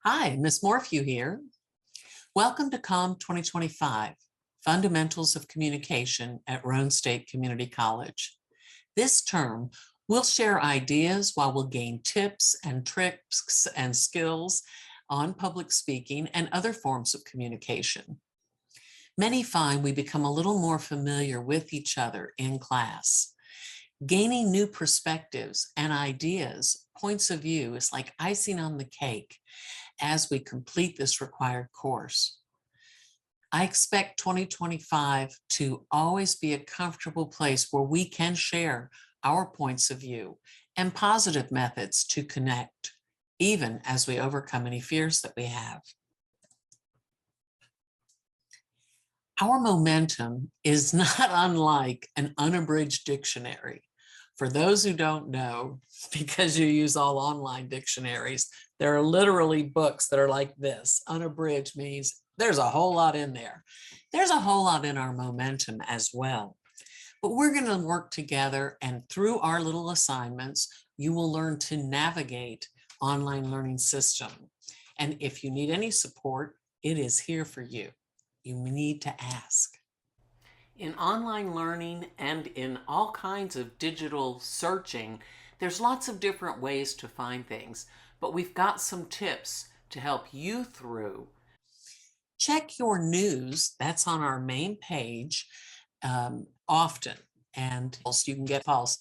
Hi, Miss Morphew here. Welcome to COMM2025, Fundamentals of Communication at Roane State Community College. This term, we'll share ideas while we'll gain tips and tricks and skills on public speaking and other forms of communication. Many find we become a little more familiar with each other in class. Gaining new perspectives and ideas, points of view is like icing on the cake as we complete this required course. I expect 2025 to always be a comfortable place where we can share our points of view and positive methods to connect, even as we overcome any fears that we have. Our momentum is not unlike an unabridged dictionary. For those who don't know, because you use all online dictionaries, there are literally books that are like this. Unabridged means there's a whole lot in there. There's a whole lot in our momentum as well. But we're going to work together, and through our little assignments, you will learn to navigate online learning system. And if you need any support, it is here for you. You need to ask. In online learning and in all kinds of digital searching, there's lots of different ways to find things, but we've got some tips to help you through. Check your news, that's on our main page often, and you can get calls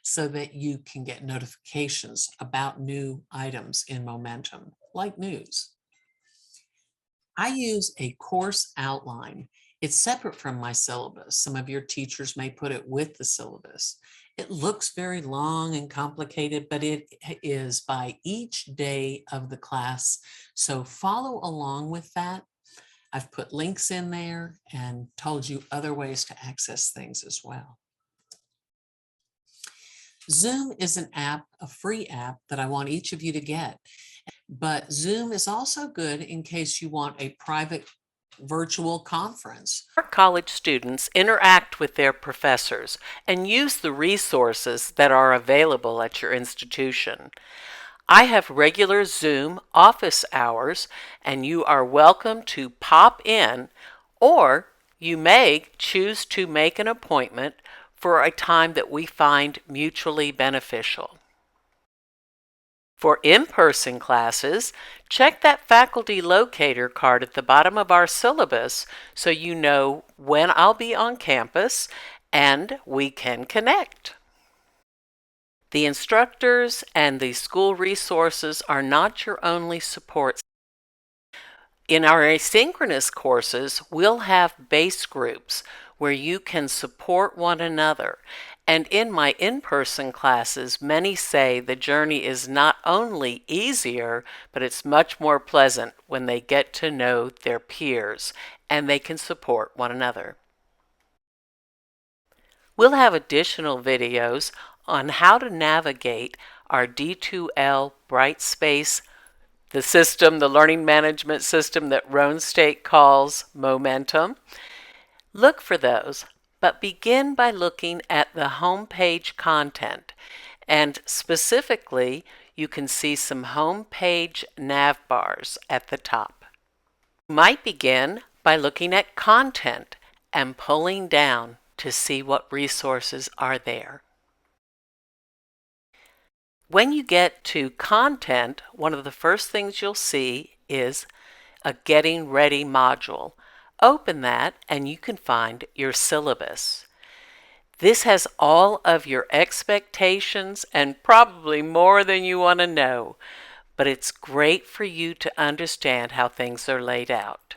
so that you can get notifications about new items in Momentum, like news. I use a course outline. It's separate from my syllabus. Some of your teachers may put it with the syllabus. It looks very long and complicated, but it is by each day of the class. So follow along with that. I've put links in there and told you other ways to access things as well. Zoom is an app, a free app that I want each of you to get. But Zoom is also good in case you want a private virtual conference. Our college students interact with their professors and use the resources that are available at your institution. I have regular Zoom office hours, and you are welcome to pop in, or you may choose to make an appointment for a time that we find mutually beneficial. For in-person classes, check that faculty locator card at the bottom of our syllabus so you know when I'll be on campus and we can connect. The instructors and the school resources are not your only support. In our asynchronous courses, we'll have base groups where you can support one another. And in my in-person classes, many say the journey is not only easier, but it's much more pleasant when they get to know their peers and they can support one another. We'll have additional videos on how to navigate our D2L Brightspace, the system, the learning management system that Roane State calls Momentum. Look for those, but begin by looking at the homepage content. And specifically, you can see some homepage nav bars at the top. You might begin by looking at content and pulling down to see what resources are there. When you get to content, one of the first things you'll see is a Getting Ready module. Open that and you can find your syllabus. This has all of your expectations and probably more than you want to know, but it's great for you to understand how things are laid out.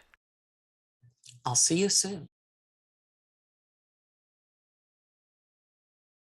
I'll see you soon.